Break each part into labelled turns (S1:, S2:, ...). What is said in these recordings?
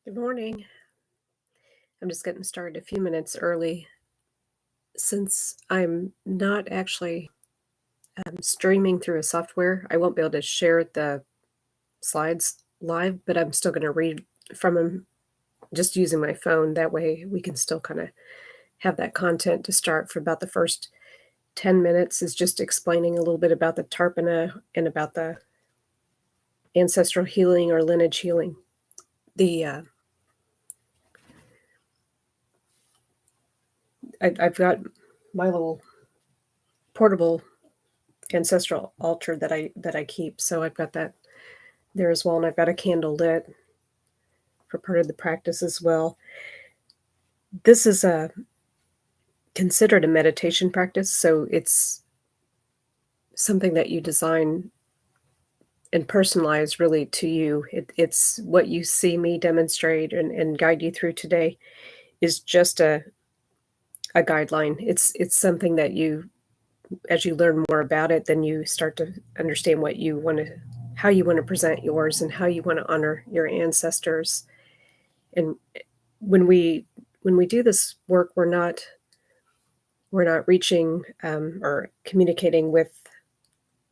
S1: Good morning. I'm just getting started a few minutes early since I'm not actually streaming through a software. I won't be able to share the slides live, but I'm still going to read from them just using my phone. That way we can still kind of have that content to start for about the first 10 minutes is just explaining a little bit about the Tarpana and about the ancestral healing or lineage healing. I've got my little portable ancestral altar that I keep. So I've got that there as well, and I've got a candle lit for part of the practice as well. This is considered a meditation practice, so it's something that you design and personalize really to you. It's what you see me demonstrate and guide you through today is just a guideline. It's something that you, as you learn more about it, then you start to understand what you want to, how you want to present yours and how you want to honor your ancestors. And when we do this work, we're not reaching or communicating with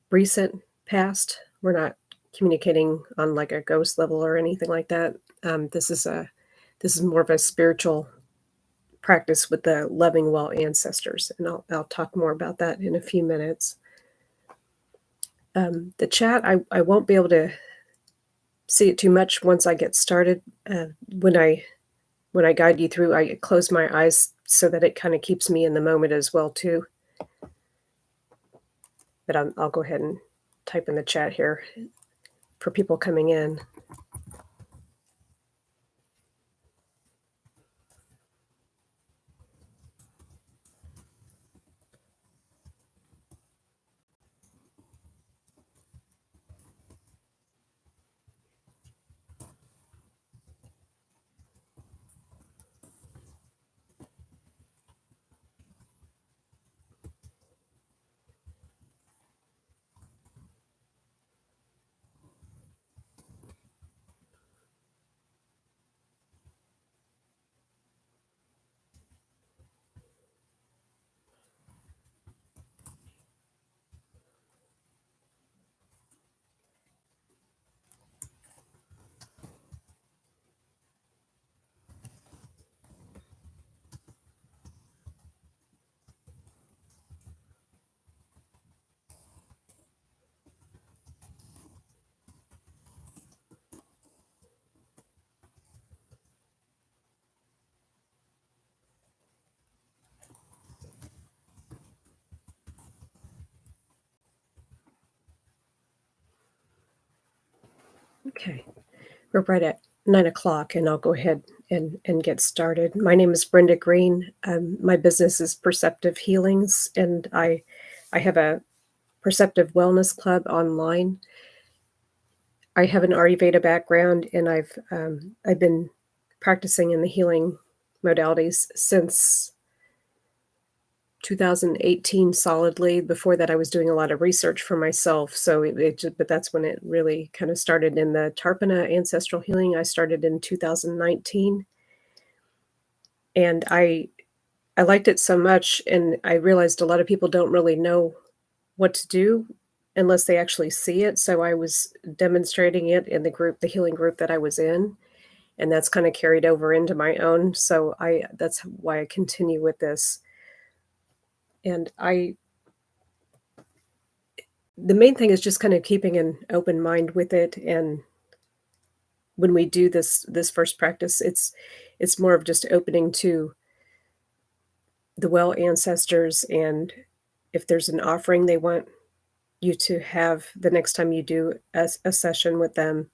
S1: recent past. We're not communicating on like a ghost level or anything like that. This is more of a spiritual practice with the loving well ancestors, and I'll talk more about that in a few minutes. The chat, I won't be able to see it too much once I get started. When I guide you through, I close my eyes so that it kind of keeps me in the moment as well too. But I'll go ahead and type in the chat here for people coming in. Okay, we're right at 9 o'clock, and I'll go ahead and get started. My name is Brenda Green. My business is Perceptive Healings, and I have a Perceptive Wellness Club online. I have an Ayurveda background, and I've been practicing in the healing modalities since 2018 solidly. Before that, I was doing a lot of research for myself. So but that's when it really kind of started in the Tarpana ancestral healing. I started in 2019, and I liked it so much, and I realized a lot of people don't really know what to do unless they actually see it. So I was demonstrating it in the healing group that I was in, and that's kind of carried over into my own. So that's why I continue with this. And the main thing is just kind of keeping an open mind with it. And when we do this first practice, it's more of just opening to the well ancestors, and if there's an offering they want you to have the next time you do a session with them,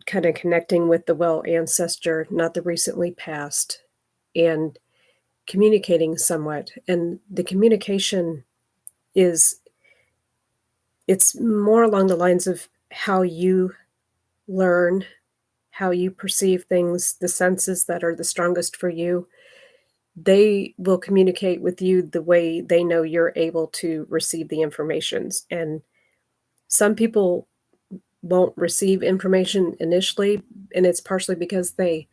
S1: kind of connecting with the well ancestor, not the recently passed, and communicating somewhat. And the communication it's more along the lines of how you learn, how you perceive things, the senses that are the strongest for you. They will communicate with you the way they know you're able to receive the information. And some people won't receive information initially, and it's partially because they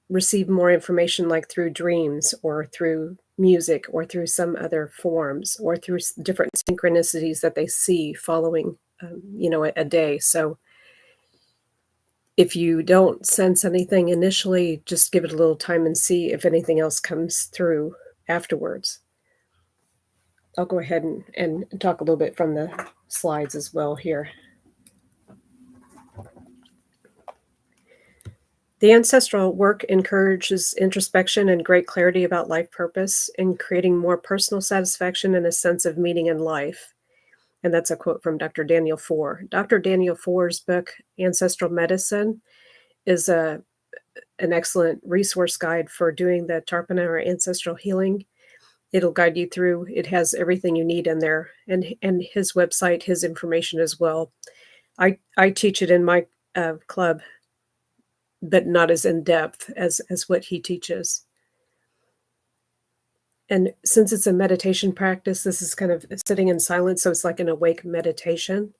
S1: receive more information like through dreams or through music or through some other forms or through different synchronicities that they see following, a day. So if you don't sense anything initially, just give it a little time and see if anything else comes through afterwards. I'll go ahead and talk a little bit from the slides as well here. The ancestral work encourages introspection and great clarity about life purpose in creating more personal satisfaction and a sense of meaning in life. And that's a quote from Dr. Daniel Foor. Dr. Daniel Foor's book, Ancestral Medicine, is an excellent resource guide for doing the Tarpana or ancestral healing. It'll guide you through. It has everything you need in there, and his website, his information as well. I teach it in my club, but not as in depth as what he teaches. And since it's a meditation practice, this is kind of sitting in silence, so it's like an awake meditation.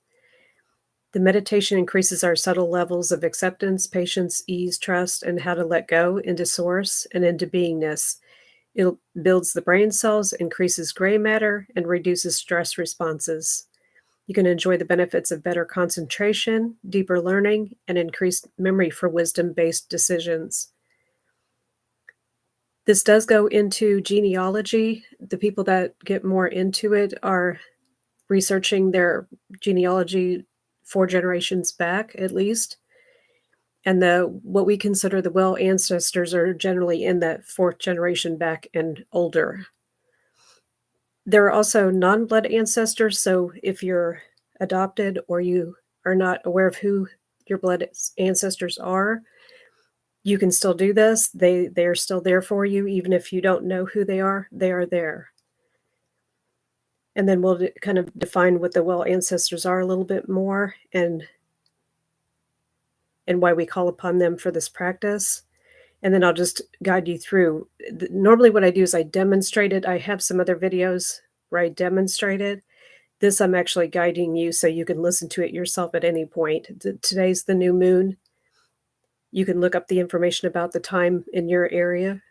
S1: The meditation increases our subtle levels of acceptance, patience, ease, trust, and how to let go into source and into beingness. It builds the brain cells, increases gray matter, and reduces stress responses. You can enjoy the benefits of better concentration, deeper learning, and increased memory for wisdom-based decisions. This does go into genealogy. The people that get more into it are researching their genealogy 4 generations back, at least. And what we consider the well ancestors are generally in that 4th generation back and older. There are also non-blood ancestors, so if you're adopted or you are not aware of who your blood ancestors are, you can still do this. They are still there for you, even if you don't know who they are there. And then we'll kind of define what the well ancestors are a little bit more and why we call upon them for this practice. And then I'll just guide you through. Normally what I do is I demonstrate it. I have some other videos where I demonstrate it. This I'm actually guiding you so you can listen to it yourself at any point. Today's the new moon. You can look up the information about the time in your area.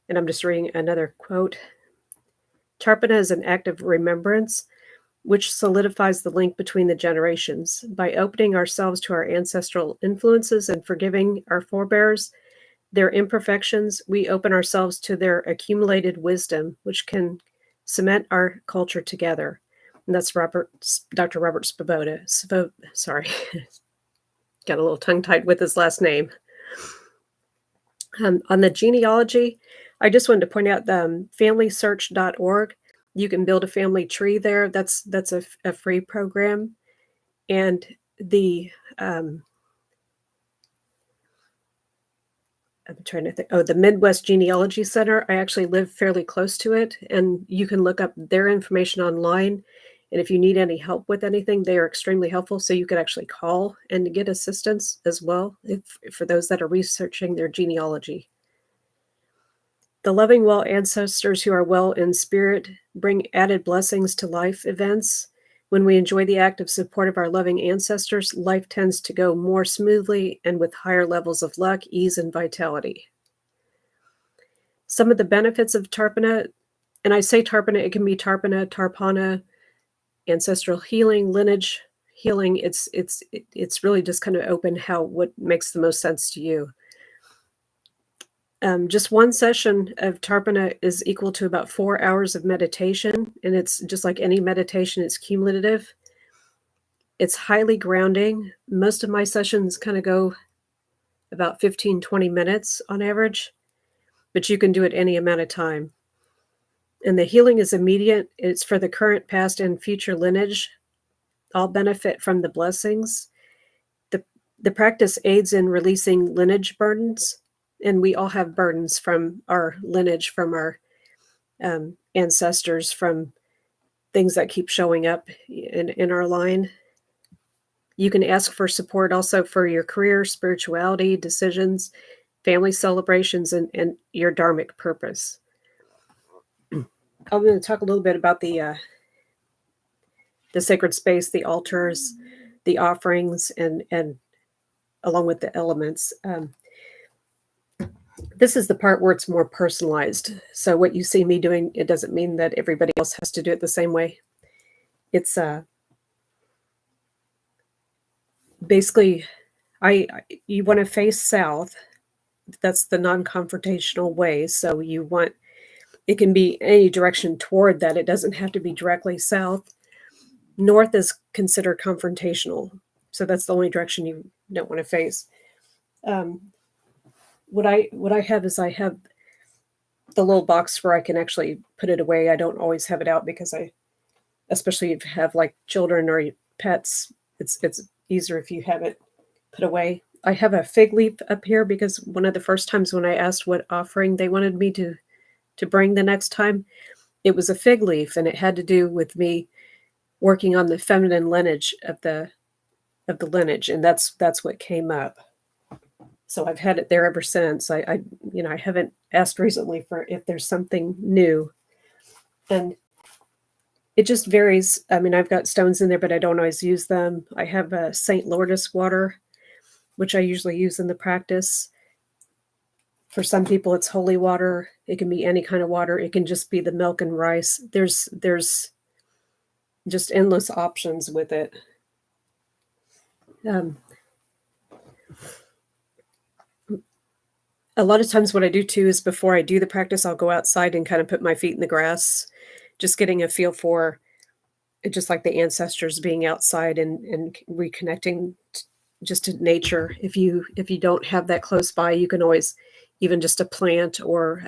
S1: And I'm just reading another quote. Tarpana is an act of remembrance which solidifies the link between the generations. By opening ourselves to our ancestral influences and forgiving our forebears, their imperfections, we open ourselves to their accumulated wisdom, which can cement our culture together. And that's Dr. Robert Svoboda. Sorry, got a little tongue-tied with his last name. On the genealogy, I just wanted to point out the familysearch.org. You can build a family tree there. That's a free program. And the I'm trying to think. Oh, the Midwest Genealogy Center. I actually live fairly close to it, and you can look up their information online. And if you need any help with anything, they are extremely helpful. So you could actually call and get assistance as well for those that are researching their genealogy. The loving well ancestors who are well in spirit bring added blessings to life events. When we enjoy the active support of our loving ancestors, life tends to go more smoothly and with higher levels of luck, ease, and vitality. Some of the benefits of Tarpana, and I say Tarpana, it can be Tarpana, ancestral healing, lineage healing. It's really just kind of open what makes the most sense to you. Just one session of Tarpana is equal to about 4 hours of meditation, and it's just like any meditation, it's cumulative. It's highly grounding. Most of my sessions kind of go about 15-20 minutes on average, but you can do it any amount of time. And the healing is immediate. It's for the current, past, and future lineage. All benefit from the blessings. The practice aids in releasing lineage burdens, and we all have burdens from our lineage, from our ancestors, from things that keep showing up in our line. You can ask for support also for your career, spirituality, decisions, family celebrations, and your dharmic purpose. I'm going to talk a little bit about the the sacred space, the altars, the offerings, and along with the elements. This is the part where it's more personalized. So what you see me doing, it doesn't mean that everybody else has to do it the same way. It's basically, you want to face south. That's the non-confrontational way. So you want, it can be any direction toward that. It doesn't have to be directly south. North is considered confrontational. So that's the only direction you don't want to face. What I have is I have the little box where I can actually put it away. I don't always have it out because especially if you have like children or pets, it's easier if you have it put away. I have a fig leaf up here because one of the first times when I asked what offering they wanted me to bring the next time, it was a fig leaf, and it had to do with me working on the feminine lineage of the lineage, and that's what came up. So I've had it there ever since. I haven't asked recently for if there's something new, and it just varies. I mean, I've got stones in there, but I don't always use them. I have a St. Lourdes water, which I usually use in the practice. For some people, it's holy water. It can be any kind of water. It can just be the milk and rice. There's just endless options with it. A lot of times what I do too is before I do the practice, I'll go outside and kind of put my feet in the grass, just getting a feel for just like the ancestors being outside and reconnecting just to nature. If you don't have that close by, you can always, even just a plant or,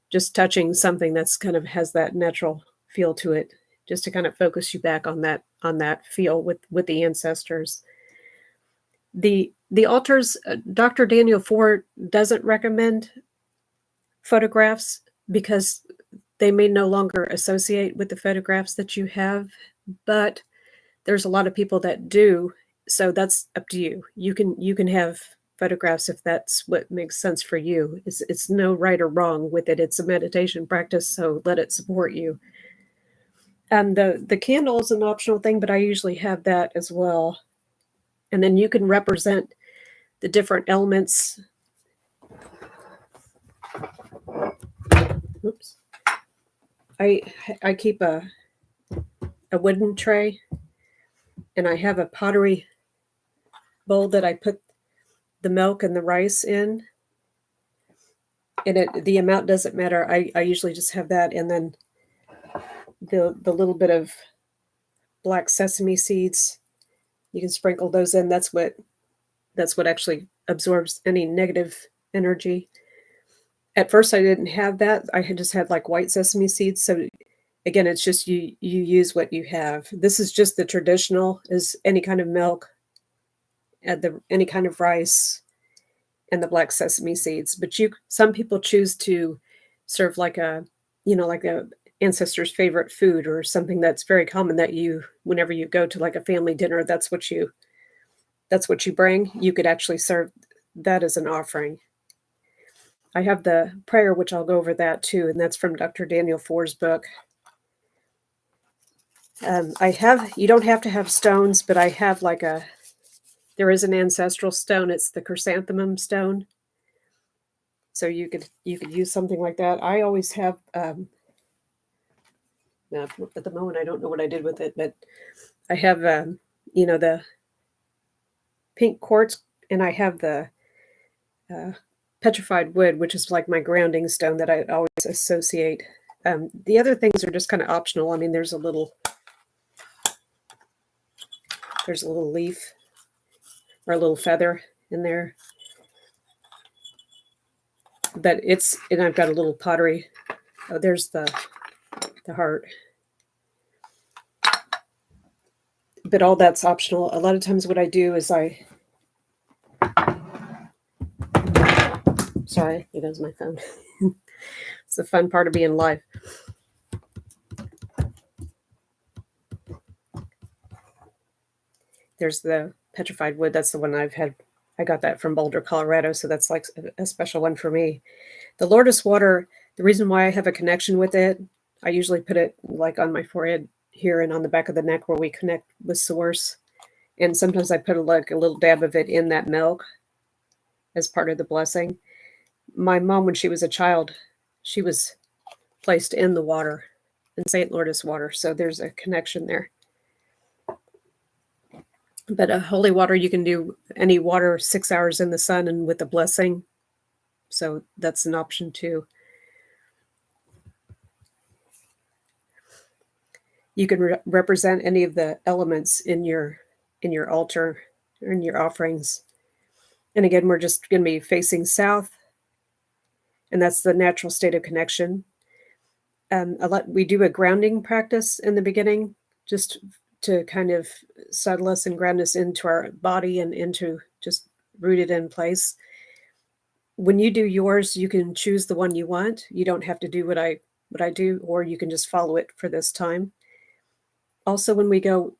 S1: just touching something that's kind of has that natural feel to it, just to kind of focus you back on that feel with the ancestors. The altars, Dr. Daniel Foor doesn't recommend photographs because they may no longer associate with the photographs that you have, but there's a lot of people that do. So that's up to you. You can have photographs if that's what makes sense for you. It's no right or wrong with it. It's a meditation practice, so let it support you. The candle is an optional thing, but I usually have that as well. And then you can represent the different elements. Oops. I keep a wooden tray, and I have a pottery bowl that I put the milk and the rice in. And the amount doesn't matter. I usually just have that, and then the little bit of black sesame seeds. You can sprinkle those in. That's what actually absorbs any negative energy. At first, I didn't have that. I had just had like white sesame seeds. So again, it's just you use what you have. This is just the traditional, is any kind of milk, any kind of rice, and the black sesame seeds. But some people choose to serve like a ancestor's favorite food or something that's very common that whenever you go to like a family dinner, that's what you bring. You could actually serve that as an offering. I have the prayer, which I'll go over that too, and that's from Dr. Daniel Foor's book. You don't have to have stones, but I have there is an ancestral stone. It's the chrysanthemum stone. So you could use something like that. I always have, now, at the moment, I don't know what I did with it, but I have, the pink quartz, and I have the petrified wood, which is like my grounding stone that I always associate. The other things are just kind of optional. I mean, there's a little leaf or a little feather in there, but and I've got a little pottery. Oh, there's the heart. But all that's optional. A lot of times what I do is sorry, it goes my phone. It's the fun part of being live. There's the petrified wood. That's the one I've had. I got that from Boulder, Colorado. So that's like a special one for me. The Lourdes water, the reason why I have a connection with it, I usually put it like on my forehead here and on the back of the neck where we connect with source. And sometimes I put a little dab of it in that milk as part of the blessing. My mom, when she was a child, she was placed in the water, in St. Lourdes water. So there's a connection there. But a holy water, you can do any water 6 hours in the sun and with a blessing. So that's an option too. You can represent any of the elements in your altar or in your offerings. And again, we're just going to be facing south, and that's the natural state of connection. We do a grounding practice in the beginning, just to kind of settle us and ground us into our body and into just rooted in place. When you do yours, you can choose the one you want. You don't have to do what I do, or you can just follow it for this time. Also, when we go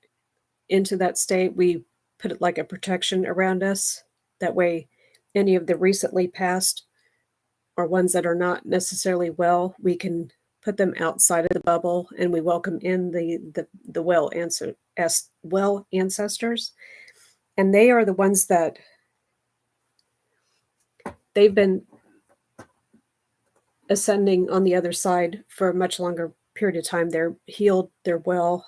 S1: into that state, we put it like a protection around us. That way, any of the recently passed or ones that are not necessarily well, we can put them outside of the bubble, and we welcome in the well ancestors. And they are the ones that they've been ascending on the other side for a much longer period of time. They're healed, they're well.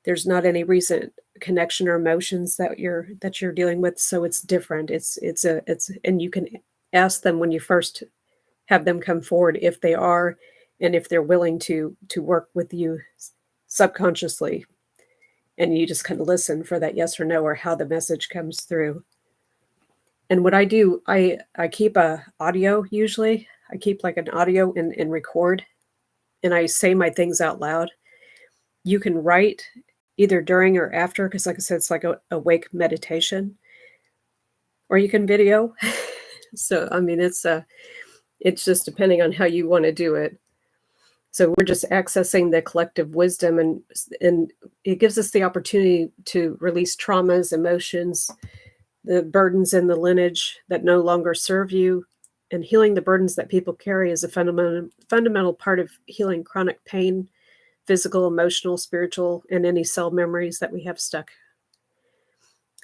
S1: There's not any recent connection or emotions that you're dealing with, so it's different. It's and you can ask them when you first have them come forward if they are, and if they're willing to work with you subconsciously, and you just kind of listen for that yes or no, or how the message comes through. And what I do, I keep a audio. Usually I keep like an audio and record, and I say my things out loud. You can write either during or after, because like I said, it's like a awake meditation, or you can video. So I mean, it's just depending on how you want to do it. So we're just accessing the collective wisdom, and it gives us the opportunity to release traumas, emotions, the burdens in the lineage that no longer serve you. And healing the burdens that people carry is a fundamental part of healing chronic pain, physical, emotional, spiritual, and any cell memories that we have stuck.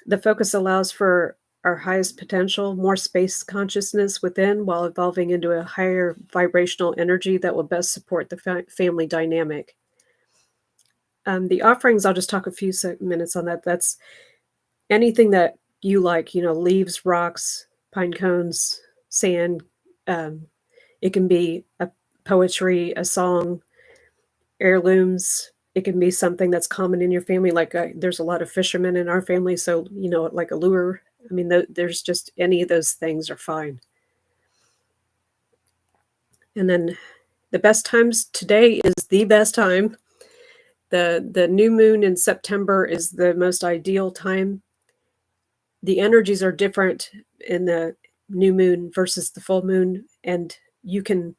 S1: The focus allows for our highest potential, more space consciousness within, while evolving into a higher vibrational energy that will best support the family dynamic. The offerings, I'll just talk a few minutes on that. That's anything that you like, leaves, rocks, pine cones, sand. It can be a poetry, a song, heirlooms. It can be something that's common in your family. Like there's a lot of fishermen in our family, so like a lure. I mean, there's just any of those things are fine. And then the best times, today is the best time. The new moon in September is the most ideal time. The energies are different in the new moon versus the full moon, and you can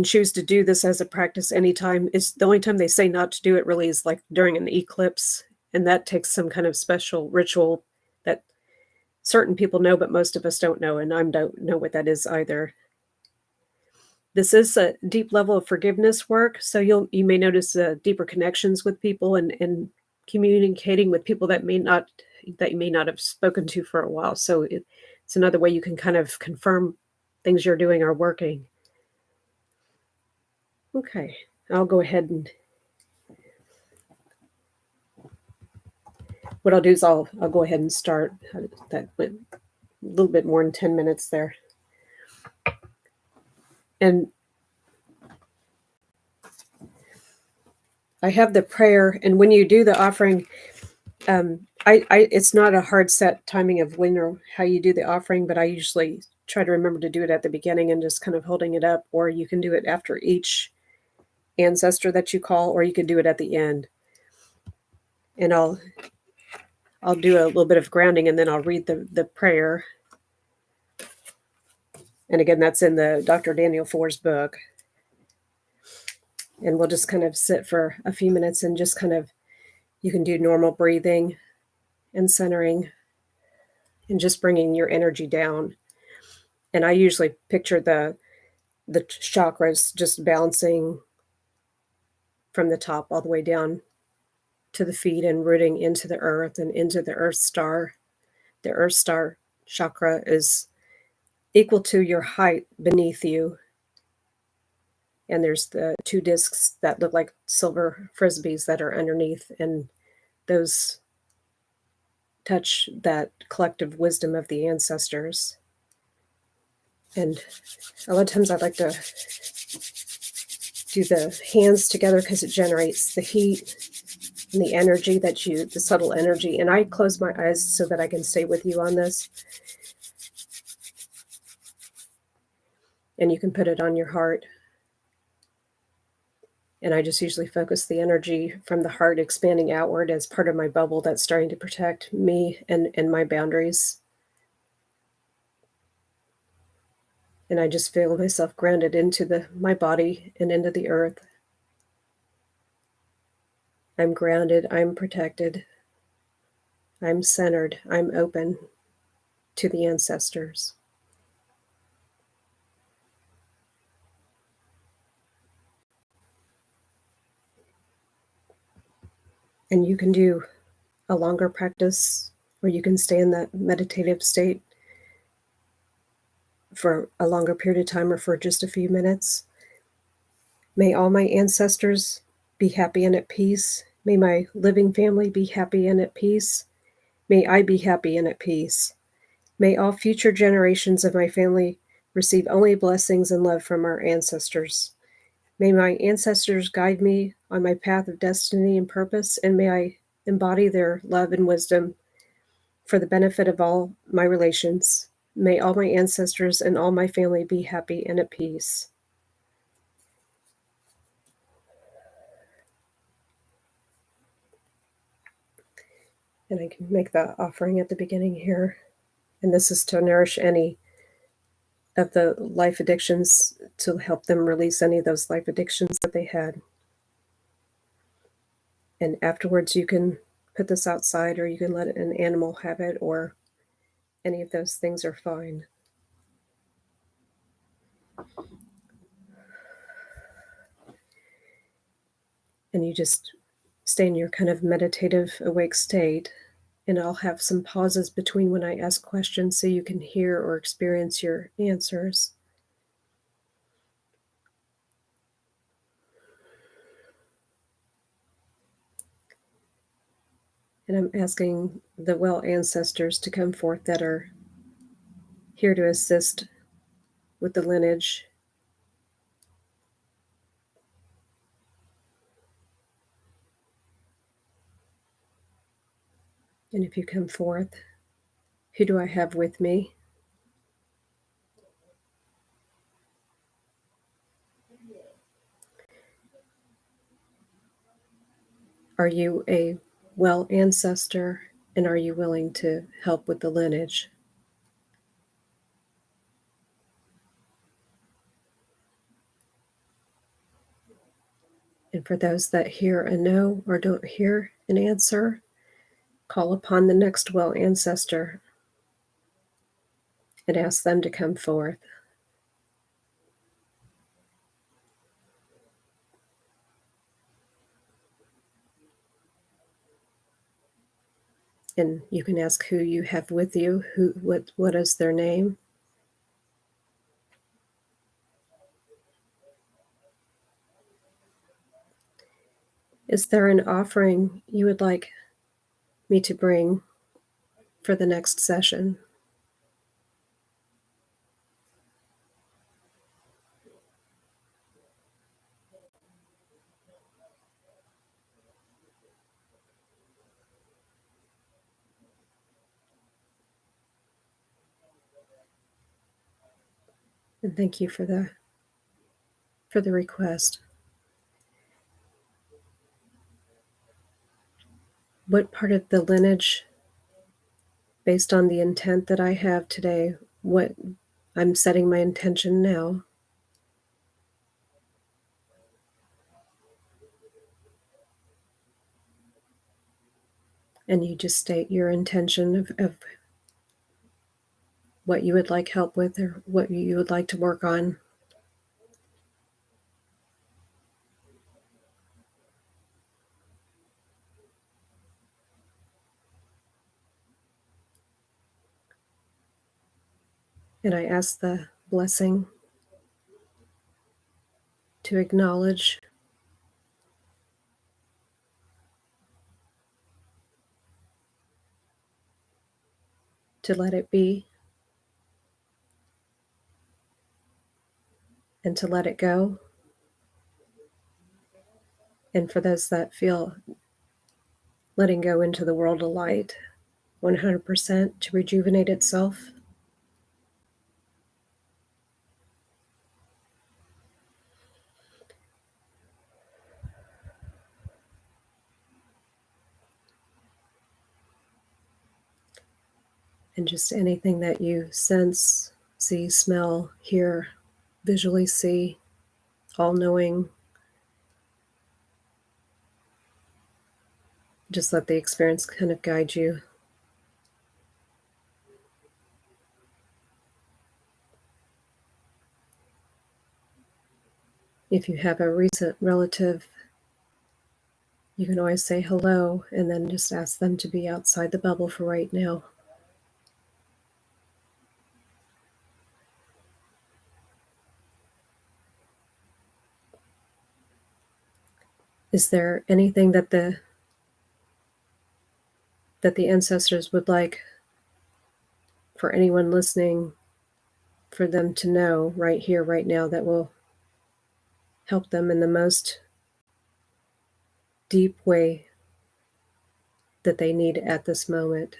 S1: choose to do this as a practice anytime. It's the only time they say not to do it really is like during an eclipse, and that takes some kind of special ritual that certain people know, but most of us don't know, and I don't know what that is either. This is a deep level of forgiveness work, so you may notice deeper connections with people and communicating with people that you may not have spoken to for a while. So it's another way you can kind of confirm things you're doing are working. Okay, I'll go ahead and what I'll do is I'll go ahead and start. That went a little bit more than 10 minutes there. And I have the prayer, and when you do the offering, it's not a hard set timing of when or how you do the offering, but I usually try to remember to do it at the beginning and just kind of holding it up, or you can do it after each ancestor that you call, or you can do it at the end. And I'll do a little bit of grounding, and then I'll read the prayer. And again, that's in the Dr. Daniel Foor's book. And we'll just kind of sit for a few minutes and just kind of, you can do normal breathing and centering and just bringing your energy down. And I usually picture the chakras just bouncing from the top all the way down to the feet and rooting into the earth and into the earth star. The earth star chakra is equal to your height beneath you. And there's the two discs that look like silver frisbees that are underneath, and those touch that collective wisdom of the ancestors. And a lot of times I'd like to do the hands together because it generates the heat and the energy the subtle energy. And I close my eyes so that I can stay with you on this. And you can put it on your heart. And I just usually focus the energy from the heart expanding outward as part of my bubble that's starting to protect me and my boundaries. And I just feel myself grounded into my body and into the earth. I'm grounded, I'm protected, I'm centered, I'm open to the ancestors. And you can do a longer practice, or you can stay in that meditative state for a longer period of time or for just a few minutes. May all my ancestors be happy and at peace. May my living family be happy and at peace. May I be happy and at peace. May all future generations of my family receive only blessings and love from our ancestors. May my ancestors guide me on my path of destiny and purpose, and may I embody their love and wisdom for the benefit of all my relations. May all my ancestors and all my family be happy and at peace. And I can make the offering at the beginning here. And this is to nourish any of the life addictions, to help them release any of those life addictions that they had. And afterwards, you can put this outside, or you can let an animal have it, or any of those things are fine. And you just stay in your kind of meditative, awake state. And I'll have some pauses between when I ask questions so you can hear or experience your answers. And I'm asking the well ancestors to come forth that are here to assist with the lineage. And if you come forth, who do I have with me? Are you a well ancestor, and are you willing to help with the lineage? And for those that hear a no or don't hear an answer, call upon the next well ancestor and ask them to come forth. And you can ask who you have with you, what is their name. Is there an offering you would like me to bring for the next session? And thank you for the request. What part of the lineage, based on the intent that I have today, what I'm setting my intention now. And you just state your intention of what you would like help with, or what you would like to work on. And I ask the blessing to acknowledge to let it be and to let it go. And for those that feel letting go into the world of light 100% to rejuvenate itself. And just anything that you sense, see, smell, hear, visually see, all knowing, just let the experience kind of guide you. If you have a recent relative, you can always say hello and then just ask them to be outside the bubble for right now. Is there anything that the ancestors would like for anyone listening for them to know right here, right now, that will help them in the most deep way that they need at this moment?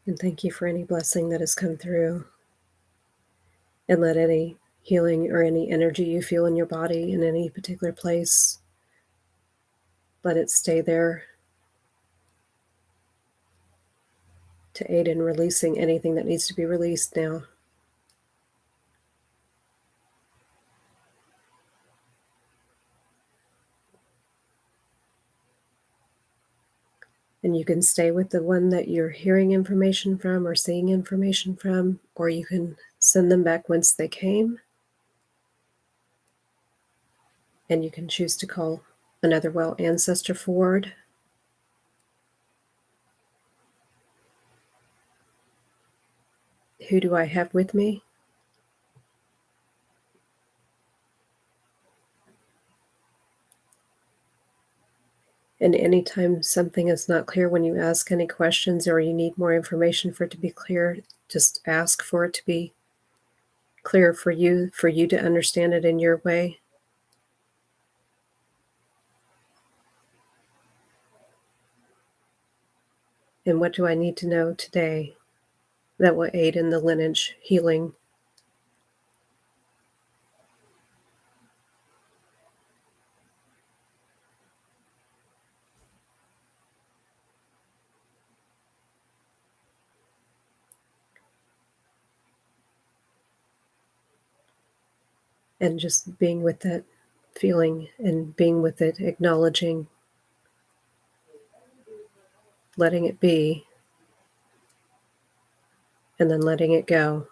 S1: And thank you for any blessing that has come through. And let any healing or any energy you feel in your body in any particular place, let it stay there to aid in releasing anything that needs to be released now. And you can stay with the one that you're hearing information from or seeing information from, or you can send them back whence they came. And you can choose to call another well ancestor forward. Who do I have with me? And anytime something is not clear, when you ask any questions or you need more information for it to be clear, just ask for it to be clear for you to understand it in your way. And what do I need to know today that will aid in the lineage healing? And just being with that feeling and being with it, acknowledging, letting it be, and then letting it go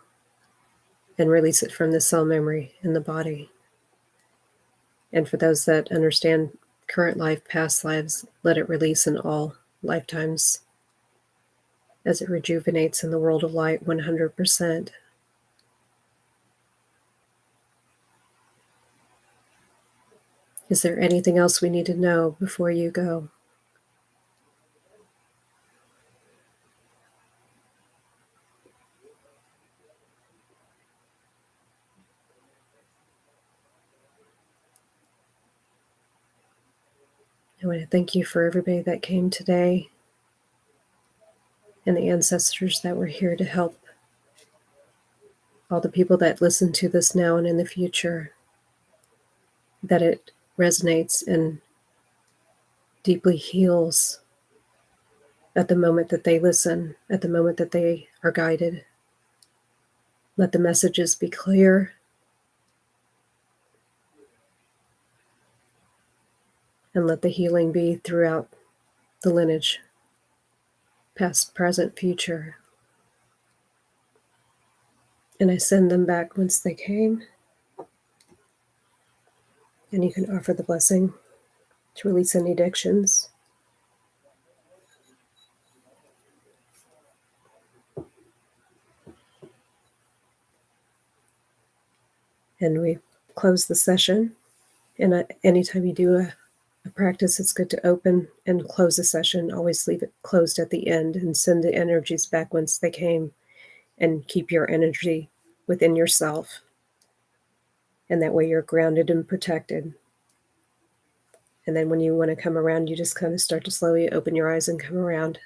S1: and release it from the cell memory in the body. And for those that understand current life, past lives, let it release in all lifetimes as it rejuvenates in the world of light 100%. Is there anything else we need to know before you go? I want to thank you for everybody that came today and the ancestors that were here to help all the people that listen to this now and in the future, that it resonates and deeply heals at the moment that they listen, at the moment that they are guided. Let the messages be clear. And let the healing be throughout the lineage, past, present, future. And I send them back whence they came. And you can offer the blessing to release any addictions. And we close the session. And anytime you do a practice, it's good to open and close a session. Always leave it closed at the end and send the energies back whence they came, and keep your energy within yourself. And that way you're grounded and protected. And then when you want to come around, you just kind of start to slowly open your eyes and come around.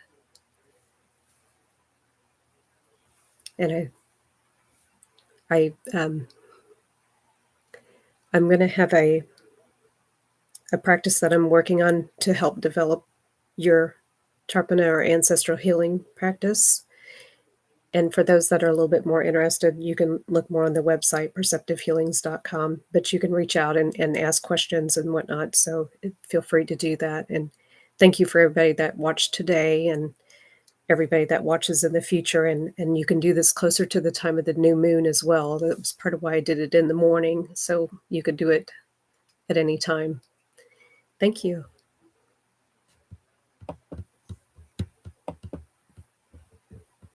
S1: And I'm going to have a practice that I'm working on to help develop your Tarpana or ancestral healing practice. And for those that are a little bit more interested, you can look more on the website, perceptivehealings.com, but you can reach out and ask questions and whatnot. So feel free to do that. And thank you for everybody that watched today and everybody that watches in the future. And you can do this closer to the time of the new moon as well. That was part of why I did it in the morning. So you could do it at any time. Thank you.